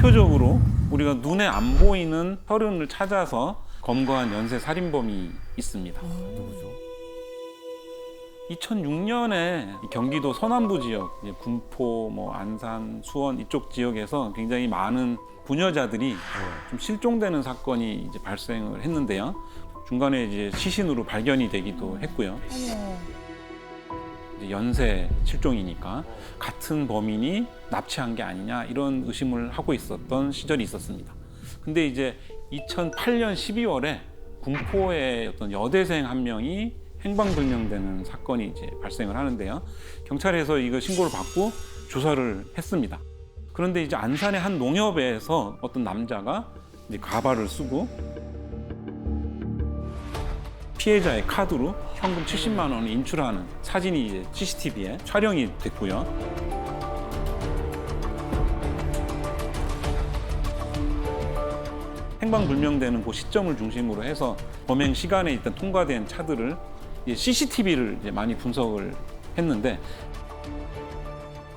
대표적으로 우리가 눈에 안 보이는 혈흔을 찾아서 검거한 연쇄 살인범이 있습니다. 누구죠? 2006년에 경기도 서남부 지역, 이제 군포, 안산, 수원 이쪽 지역에서 굉장히 많은 부녀자들이 좀 실종되는 사건이 이제 발생을 했는데요. 중간에 이제 시신으로 발견이 되기도 했고요. 이제 연쇄 실종이니까 같은 범인이 납치한 게 아니냐 이런 의심을 하고 있었던 시절이 있었습니다. 근데 이제 2008년 12월에 군포의 어떤 여대생 한 명이 행방불명되는 사건이 이제 발생을 하는데요. 경찰에서 이거 신고를 받고 조사를 했습니다. 그런데 이제 안산의 한 농협에서 어떤 남자가 이제 가발을 쓰고 피해자의 카드로 현금 70만 원을 인출하는 사진이 이제 CCTV에 촬영이 됐고요. 행방불명되는 그 시점을 중심으로 해서 범행 시간에 일단 통과된 차들을 CCTV를 이제 많이 분석을 했는데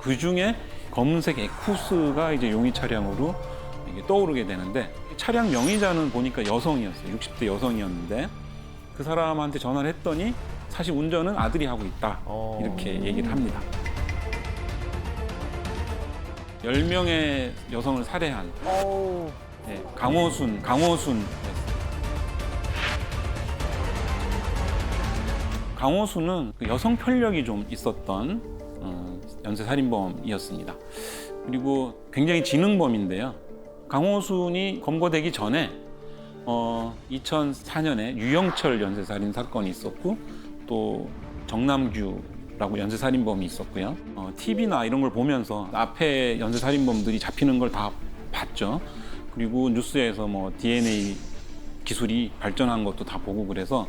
그 중에 검은색 에쿠스가 이제 용의 차량으로 이게 떠오르게 되는데 차량 명의자는 보니까 여성이었어요. 60대 여성이었는데 그 사람한테 전화를 했더니 사실 운전은 아들이 하고 있다 이렇게 얘기를 합니다. 10명의 여성을 살해한 네, 강호순. 강호순은 그 여성 편력이 좀 있었던 연쇄살인범이었습니다. 그리고 굉장히 지능범인데요. 강호순이 검거되기 전에 2004년에 유영철 연쇄살인 사건이 있었고 또 정남규라고 연쇄살인범이 있었고요. TV나 이런 걸 보면서 앞에 연쇄살인범들이 잡히는 걸 다 봤죠. 그리고 뉴스에서 DNA 기술이 발전한 것도 다 보고 그래서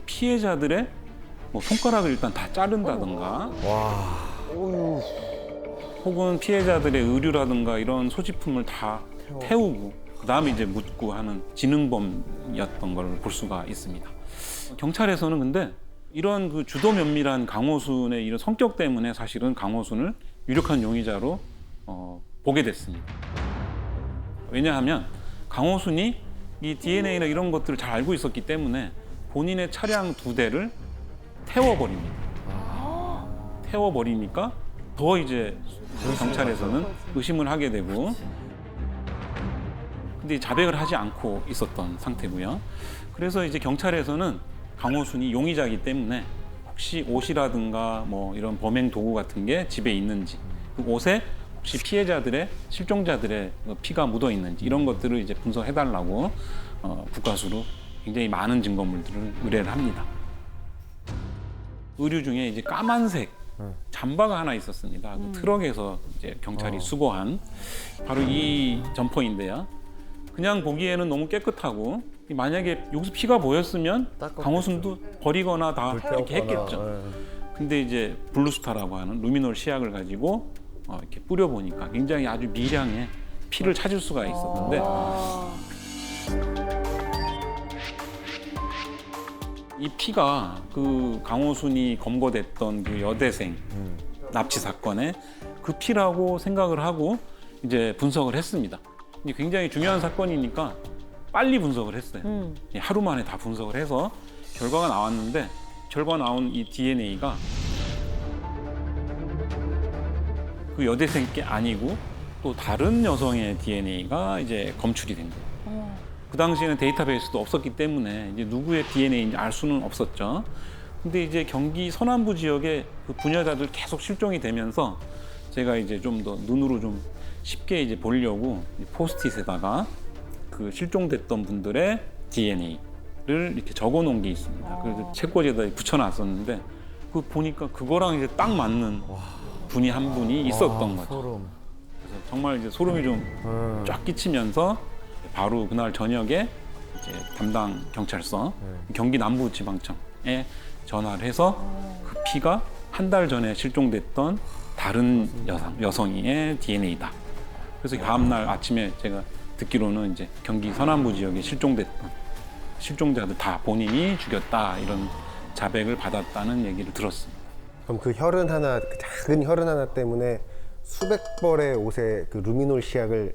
피해자들의 손가락을 일단 다 자른다든가 혹은 피해자들의 의류라든가 이런 소지품을 다 태우고 그다음에 이제 묻고 하는 지능범이었던 걸 볼 수가 있습니다. 경찰에서는 근데 이런 그 주도 면밀한 강호순의 이런 성격 때문에 사실은 강호순을 유력한 용의자로 보게 됐습니다. 왜냐하면 강호순이 이 DNA나 이런 것들을 잘 알고 있었기 때문에 본인의 차량 2대를 태워버립니다. 태워버리니까 더 이제 경찰에서는 의심을 하게 되고 근데 자백을 하지 않고 있었던 상태고요. 그래서 이제 경찰에서는 강호순이 용의자이기 때문에 혹시 옷이라든가 이런 범행 도구 같은 게 집에 있는지 그 옷에 혹시 피해자들의 실종자들의 피가 묻어 있는지 이런 것들을 이제 분석해달라고 국가수로 굉장히 많은 증거물들을 의뢰를 합니다. 의류 중에 이제 까만색 잠바가 하나 있었습니다. 그 트럭에서 이제 경찰이 수거한 바로 이 점퍼인데요. 그냥 보기에는 너무 깨끗하고 만약에 여기서 피가 보였으면 강호순도 버리거나 다 이렇게 했겠죠. 근데 이제 블루스타라고 하는 루미놀 시약을 가지고 이렇게 뿌려보니까 굉장히 아주 미량의 피를 찾을 수가 있었는데 이 피가 그 강호순이 검거됐던 그 여대생 납치 사건의 그 피라고 생각을 하고 이제 분석을 했습니다. 이게 굉장히 중요한 사건이니까 빨리 분석을 했어요. 하루 만에 다 분석을 해서 결과가 나왔는데 결과 나온 이 DNA가 그 여대생 게 아니고 또 다른 여성의 DNA가 이제 검출이 된 거예요. 그 당시에는 데이터베이스도 없었기 때문에 이제 누구의 DNA인지 알 수는 없었죠. 근데 이제 경기 서남부 지역에 그 부녀자들 계속 실종이 되면서 제가 이제 좀 더 눈으로 좀 쉽게 이제 보려고 포스트잇에다가 그 실종됐던 분들의 DNA를 이렇게 적어 놓은 게 있습니다. 그래서 책꽂이에다 붙여놨었는데 그 보니까 그거랑 이제 딱 맞는 분이 한 분이 있었던 거죠. 소름. 그래서 정말 이제 소름이 좀 쫙 끼치면서 바로 그날 저녁에 이제 담당 경찰서 경기 남부지방청에 전화를 해서 그 피가 한 달 전에 실종됐던 다른 여성의 DNA다. 그래서 다음 날 아침에 제가 듣기로는 이제 경기 서남부 지역에 실종됐던 실종자들 다 본인이 죽였다 이런 자백을 받았다는 얘기를 들었습니다. 그럼 그 혈흔 하나, 그 작은 혈흔 하나 때문에 수백 벌의 옷에 그 루미놀 시약을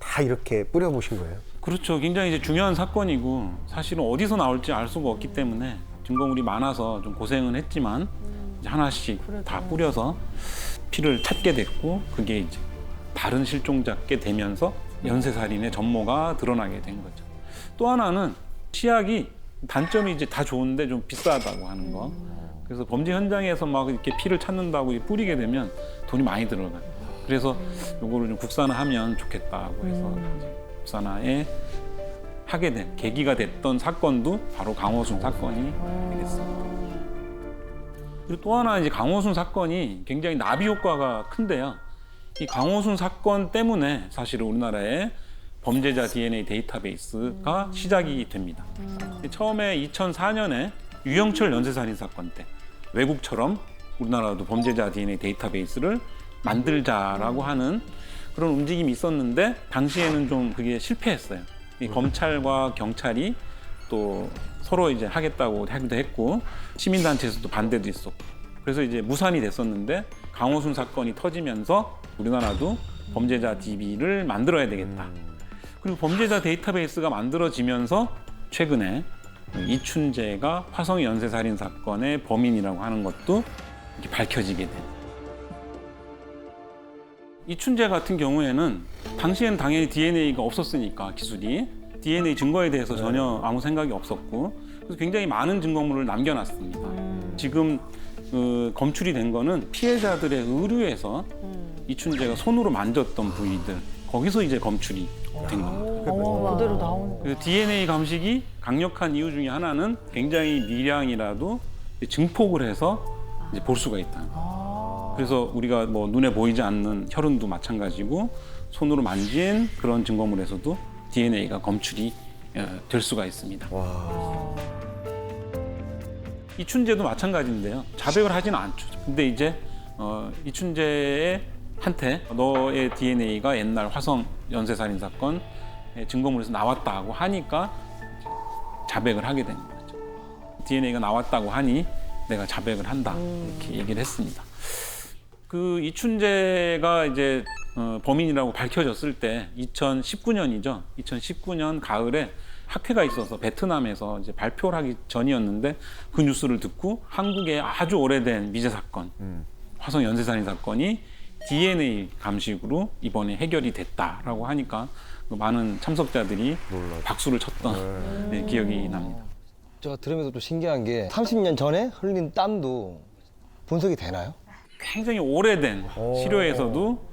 다 이렇게 뿌려보신 거예요? 그렇죠. 굉장히 이제 중요한 사건이고 사실은 어디서 나올지 알 수가 없기 때문에 증거물이 많아서 좀 고생은 했지만 이제 하나씩 다 뿌려서 피를 찾게 됐고 그게 이제 다른 실종자께 되면서 연쇄살인의 전모가 드러나게 된 거죠. 또 하나는 치약이 단점이 이제 다 좋은데 좀 비싸다고 하는 거. 그래서 범죄 현장에서 막 이렇게 피를 찾는다고 뿌리게 되면 돈이 많이 들어가요. 그래서 요거를 좀 국산화하면 좋겠다고 해서 이제 국산화에 하게 된 계기가 됐던 사건도 바로 강호순 사건이 되겠습니다. 그리고 또 하나 이제 강호순 사건이 굉장히 나비 효과가 큰데요. 이 강호순 사건 때문에 사실은 우리나라에 범죄자 DNA 데이터베이스가 시작이 됩니다. 처음에 2004년에 유영철 연쇄살인 사건 때 외국처럼 우리나라도 범죄자 DNA 데이터베이스를 만들자라고 하는 그런 움직임이 있었는데 당시에는 좀 그게 실패했어요. 이 검찰과 경찰이 또 서로 이제 하겠다고 하기도 했고 시민단체에서도 반대도 있었고 그래서 이제 무산이 됐었는데 강호순 사건이 터지면서 우리나라도 범죄자 DB를 만들어야 되겠다. 그리고 범죄자 데이터베이스가 만들어지면서 최근에 이춘재가 화성의 연쇄살인 사건의 범인이라고 하는 것도 이렇게 밝혀지게 된. 이춘재 같은 경우에는 당시에는 당연히 DNA가 없었으니까 기술이 DNA 증거에 대해서 전혀 아무 생각이 없었고 그래서 굉장히 많은 증거물을 남겨놨습니다. 지금 검출이 된 거는 피해자들의 의뢰에서 이춘재가 손으로 만졌던 부위들 거기서 이제 검출이 된 겁니다. 그대로 나오는. DNA 감식이 강력한 이유 중에 하나는 굉장히 미량이라도 증폭을 해서 이제 볼 수가 있다. 그래서 우리가 뭐 눈에 보이지 않는 혈흔도 마찬가지고 손으로 만진 그런 증거물에서도 DNA가 검출이 될 수가 있습니다. 와. 이춘재도 마찬가지인데요. 자백을 하지는 않죠. 근데 이제 이춘재의 한테 너의 DNA가 옛날 화성 연쇄살인 사건 증거물에서 나왔다고 하니까 자백을 하게 되는 거죠. DNA가 나왔다고 하니 내가 자백을 한다 이렇게 얘기를 했습니다. 그 이춘재가 이제 범인이라고 밝혀졌을 때 2019년이죠. 2019년 가을에 학회가 있어서 베트남에서 이제 발표를 하기 전이었는데 그 뉴스를 듣고 한국의 아주 오래된 미제 사건, 화성 연쇄살인 사건이 DNA 감식으로 이번에 해결이 됐다라고 하니까 많은 참석자들이 박수를 쳤던 네, 기억이 납니다. 제가 들으면서 좀 신기한 게 30년 전에 흘린 땀도 분석이 되나요? 굉장히 오래된 시료에서도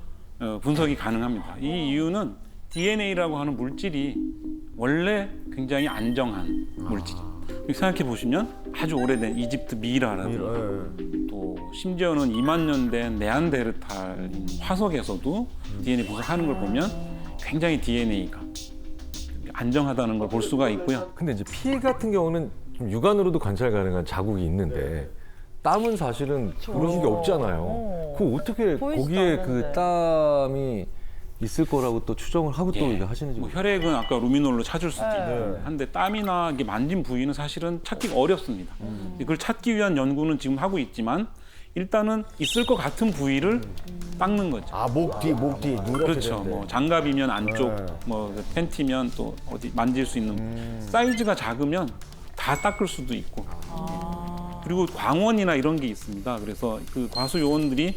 분석이 가능합니다. 이 이유는 DNA라고 하는 물질이 원래 굉장히 안정한 물질입니다. 생각해 보시면 아주 오래된 이집트 미라라든지 또 심지어는 2만 년 된 네안데르탈인 화석에서도 DNA 분석하는 걸 보면 굉장히 DNA가 안정하다는 걸 볼 수가 있고요. 근데 이제 피 같은 경우는 좀 육안으로도 관찰 가능한 자국이 있는데 땀은 사실은 그런 게 없잖아요. 그거 어떻게 거기에 그 땀이 있을 거라고 또 추정을 하고 또 이거 하시는지. 뭐 혈액은 아까 루미놀로 찾을 수도 있고 한데 땀이나 이게 만진 부위는 사실은 찾기가 어렵습니다. 그걸 찾기 위한 연구는 지금 하고 있지만 일단은 있을 것 같은 부위를 닦는 거죠. 아, 목 뒤, 그렇죠. 뭐 장갑이면 안쪽, 뭐 팬티면 또 어디 만질 수 있는 사이즈가 작으면 다 닦을 수도 있고. 그리고 광원이나 이런 게 있습니다. 그래서 그 과수 요원들이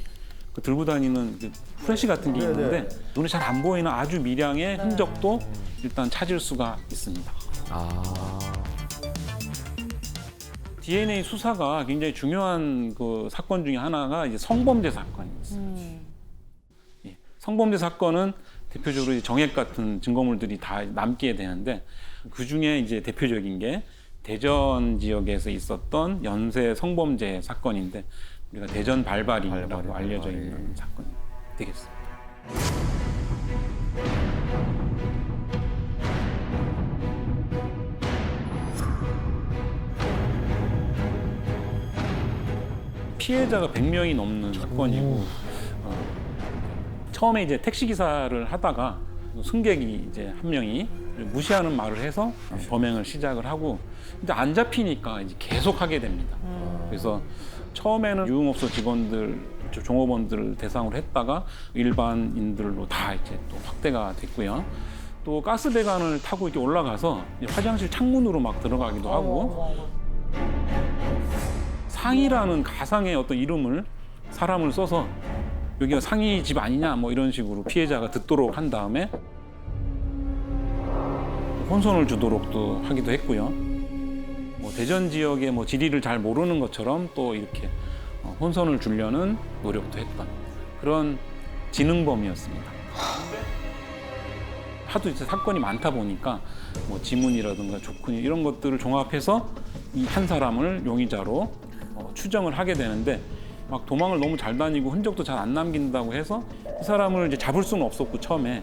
그 들고 다니는 그 후레쉬 같은 게 있는데 눈에 잘 안 보이는 아주 미량의 흔적도 일단 찾을 수가 있습니다. DNA 수사가 굉장히 중요한 그 사건 중에 하나가 이제 성범죄 사건이 있습니다. 예, 성범죄 사건은 대표적으로 이제 정액 같은 증거물들이 다 남게 되는데 그 중에 이제 대표적인 게 대전 지역에서 있었던 연쇄 성범죄 사건인데 우리가 대전 발발이라고 알려져 있는 사건이 되겠습니다. 피해자가 100명이 넘는 사건이고 처음에 이제 택시 기사를 하다가 승객이 이제 한 명이 무시하는 말을 해서 범행을 시작을 하고 근데 안 잡히니까 이제 계속 하게 됩니다. 그래서 처음에는 유흥업소 직원들 종업원들을 대상으로 했다가 일반인들로 다 이제 또 확대가 됐고요. 또 가스 배관을 타고 이렇게 올라가서 이제 화장실 창문으로 막 들어가기도 하고 상이라는 가상의 어떤 이름을 사람을 써서 여기가 상이 집 아니냐 뭐 이런 식으로 피해자가 듣도록 한 다음에 혼선을 주도록도 하기도 했고요. 뭐 대전 지역의 뭐 지리를 잘 모르는 것처럼 또 이렇게 혼선을 주려는 노력도 했던 그런 지능범이었습니다. 하도 이제 사건이 많다 보니까 뭐 지문이라든가 조건이 이런 것들을 종합해서 이 한 사람을 용의자로 추정을 하게 되는데 막 도망을 너무 잘 다니고 흔적도 잘 안 남긴다고 해서 이 사람을 이제 잡을 수는 없었고 처음에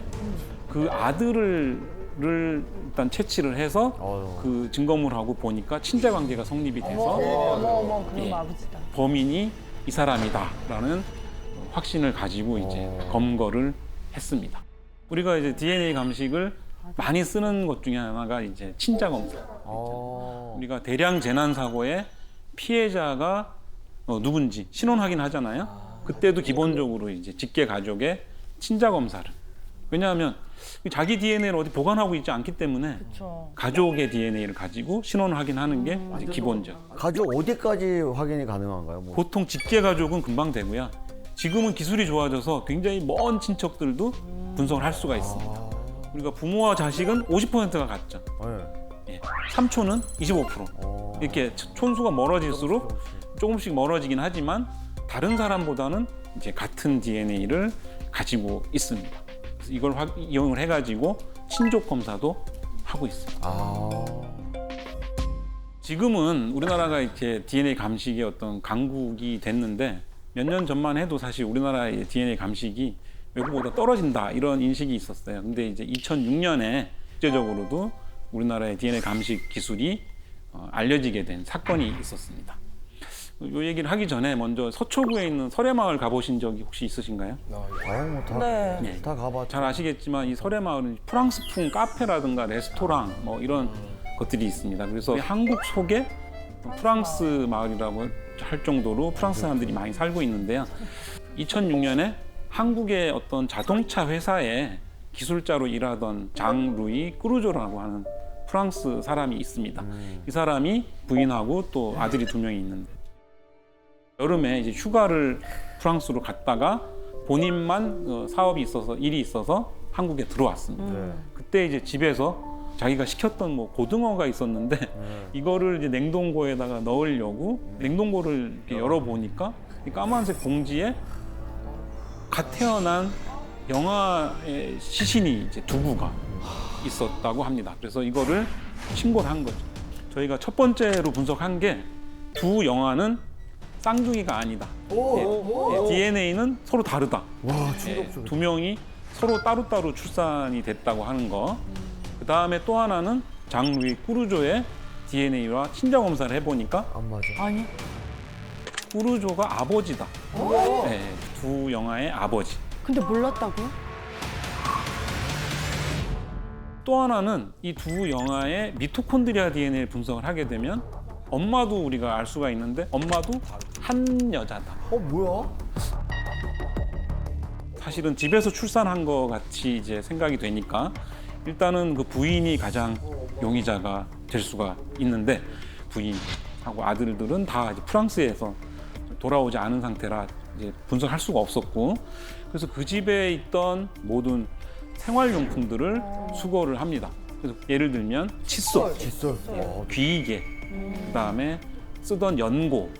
그 아들을 일단 채취를 해서 그 증거물하고 보니까 친자 관계가 성립이 돼서 그럼 아버지다. 범인이 이 사람이다라는 확신을 가지고 이제 검거를 했습니다. 우리가 이제 DNA 감식을 많이 쓰는 것 중에 하나가 이제 친자 검사. 우리가 대량 재난 사고의 피해자가 누군지 신원 확인하잖아요. 그때도 기본적으로 이제 직계 가족의 친자 검사를. 왜냐하면 자기 DNA를 어디 보관하고 있지 않기 때문에 그쵸. 가족의 DNA를 가지고 신원 확인하는 게 이제 기본적. 가족 어디까지 확인이 가능한가요? 뭐. 보통 직계 가족은 금방 되고요. 지금은 기술이 좋아져서 굉장히 먼 친척들도 분석을 할 수가 있습니다. 우리가 부모와 자식은 50%가 같죠. 네. 예. 삼촌은 25%. 이렇게 촌수가 멀어질수록 조금씩 멀어지긴 하지만 다른 사람보다는 이제 같은 DNA를 가지고 있습니다. 그래서 이걸 이용을 해가지고 친족 검사도 하고 있습니다. 지금은 우리나라가 이렇게 DNA 감식의 어떤 강국이 됐는데 몇 년 전만 해도 사실 우리나라의 DNA 감식이 외국보다 떨어진다 이런 인식이 있었어요. 근데 이제 2006년에 국제적으로도 우리나라의 DNA 감식 기술이 알려지게 된 사건이 있었습니다. 이 얘기를 하기 전에 먼저 서초구에 있는 설해마을 가보신 적이 혹시 있으신가요? 다 네. 가봤죠. 잘 아시겠지만 이 설해마을은 프랑스풍 카페라든가 레스토랑 뭐 이런 것들이 있습니다. 그래서 한국 속에 프랑스 마을이라고 할 정도로 프랑스 사람들이 많이 살고 있는데요. 2006년에 한국의 어떤 자동차 회사에 기술자로 일하던 장 루이 꾸루조라고 하는 프랑스 사람이 있습니다. 이 사람이 부인하고 또 아들이 2명이 있는데 여름에 이제 휴가를 프랑스로 갔다가 본인만 사업이 있어서 일이 있어서 한국에 들어왔습니다. 그때 이제 집에서 자기가 시켰던 뭐 고등어가 있었는데 이거를 이제 냉동고에다가 넣으려고 냉동고를 이렇게 열어보니까 이 까만색 봉지에 갓 태어난 영아의 시신이 이제 2구가 있었다고 합니다. 그래서 이거를 신고를 한 거죠. 저희가 첫 번째로 분석한 게 2 영아는 쌍둥이가 아니다. DNA는 서로 다르다. 와, 충격적이다. 2명이 서로 따로따로 출산이 됐다고 하는 거. 그 다음에 또 하나는 장 루이 꾸루조의 DNA와 친자 검사를 해보니까 안 맞아. 아니. 꾸루조가 아버지다. 2 영아의 아버지. 근데 몰랐다고요? 또 하나는 이 2 영아의 미토콘드리아 DNA를 분석을 하게 되면 엄마도 우리가 알 수가 있는데 엄마도 한 여자다. 뭐야? 사실은 집에서 출산한 것 같이 이제 생각이 되니까 일단은 그 부인이 가장 용의자가 될 수가 있는데 부인하고 아들들은 다 이제 프랑스에서 돌아오지 않은 상태라 이제 분석할 수가 없었고 그래서 그 집에 있던 모든 생활용품들을 수거를 합니다. 그래서 예를 들면 칫솔, 칫솔. 귀이개, 그다음에 쓰던 연고,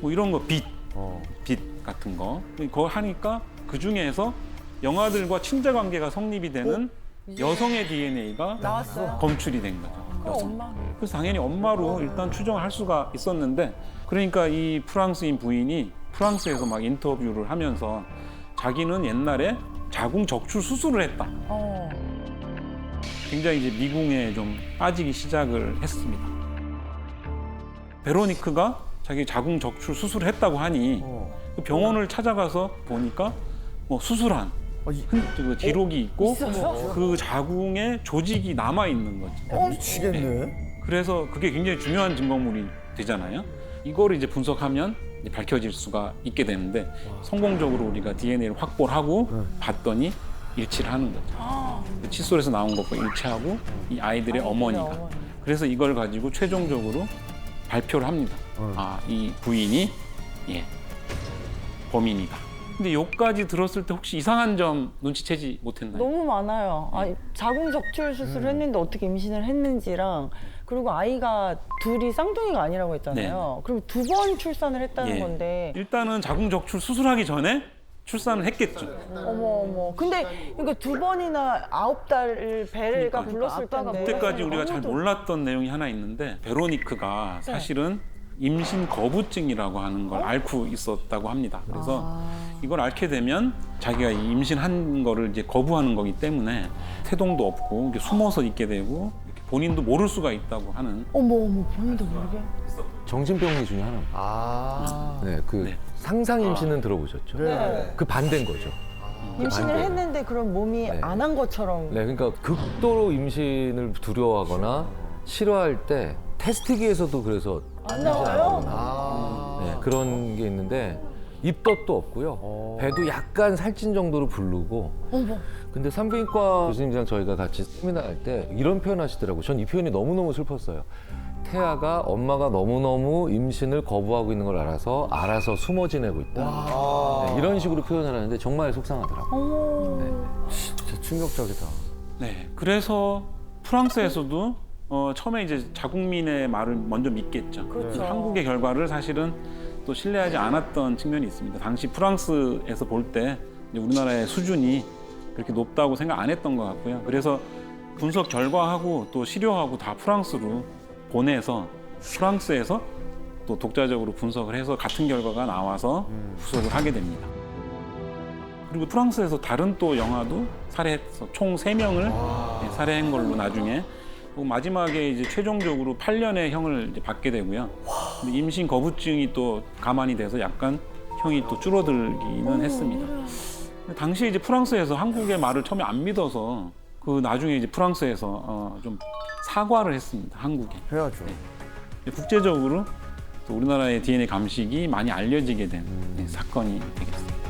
뭐 이런 거 빛 같은 거 그거 하니까 그 중에서 영아들과 친자 관계가 성립이 되는 여성의 DNA가 나왔어요? 검출이 된 거죠. 여성. 엄마. 그래서 당연히 엄마로 일단 추정을 할 수가 있었는데 그러니까 이 프랑스인 부인이 프랑스에서 막 인터뷰를 하면서 자기는 옛날에 자궁 적출 수술을 했다. 굉장히 이제 미궁에 좀 빠지기 시작을 했습니다. 베로니크가 자기 자궁 적출 수술을 했다고 하니 그 병원을 찾아가서 보니까 뭐 수술한 그 기록이 있고 있어요? 그 자궁에 조직이 남아 있는 거죠. 미치겠네. 그래서 그게 굉장히 중요한 증거물이 되잖아요. 이거를 이제 분석하면 이제 밝혀질 수가 있게 되는데 성공적으로 우리가 DNA를 확보를 하고 봤더니 일치를 하는 거죠. 그 칫솔에서 나온 것과 일치하고 이 아이들의 어머니가. 그래서 이걸 가지고 최종적으로 발표를 합니다. 아, 이 부인이 예, 범인이다. 근데 여기까지 들었을 때 혹시 이상한 점 눈치채지 못했나요? 너무 많아요. 아니, 자궁 적출 수술을 했는데 어떻게 임신을 했는지랑 그리고 아이가 둘이 쌍둥이가 아니라고 했잖아요. 그리고 2번 출산을 했다는 예. 건데 일단은 자궁 적출 수술하기 전에 출산을 했겠죠. 어머. 근데 그러니까 2번이나 9달 배가 불렀을 텐데 그때까지 우리가 잘 몰랐던 내용이 하나 있는데 베로니크가 사실은 임신 거부증이라고 하는 걸 앓고 있었다고 합니다. 그래서 이걸 앓게 되면 자기가 이 임신한 거를 이제 거부하는 거기 때문에 태동도 없고 이렇게 숨어서 있게 되고 이렇게 본인도 모를 수가 있다고 하는. 어머 본인도 모르게. 정신병리 중에 하나입니다. 네, 그 네. 상상 임신은 들어보셨죠? 네. 그 반대인 거죠. 임신을 반대. 했는데 그럼 몸이 네. 안 한 것처럼. 네, 그러니까 극도로 임신을 두려워하거나 싫어할 때 테스트기에서도 그래서 안 나와요? 네, 그런 게 있는데 입덧도 없고요. 배도 약간 살찐 정도로 부르고. 어머. 근데 산부인과 교수님이랑 저희가 같이 세미나 할 때 이런 표현 하시더라고요. 전 이 표현이 너무너무 슬펐어요. 태아가 엄마가 너무너무 임신을 거부하고 있는 걸 알아서 숨어 지내고 있다. 네, 이런 식으로 표현을 하는데 정말 속상하더라고요. 어머. 진짜 충격적이다. 네, 그래서 프랑스에서도 처음에 이제 자국민의 말을 먼저 믿겠죠. 그렇죠. 한국의 결과를 사실은 또 신뢰하지 않았던 측면이 있습니다. 당시 프랑스에서 볼 때 우리나라의 수준이 그렇게 높다고 생각 안 했던 것 같고요. 그래서 분석 결과하고 또 시료하고 다 프랑스로 보내서 프랑스에서 또 독자적으로 분석을 해서 같은 결과가 나와서 후속을 하게 됩니다. 그리고 프랑스에서 다른 또 영화도 살해해서 총 3명을 살해한 걸로 나중에 그리고 마지막에 이제 최종적으로 8년의 형을 이제 받게 되고요. 근데 임신 거부증이 또 가만히 돼서 약간 형이 또 줄어들기는 했습니다. 근데 당시에 이제 프랑스에서 한국의 말을 처음에 안 믿어서 그 나중에 이제 프랑스에서 좀 사과를 했습니다. 한국에. 해야죠. 국제적으로 또 우리나라의 DNA 감식이 많이 알려지게 된 사건이 되겠습니다.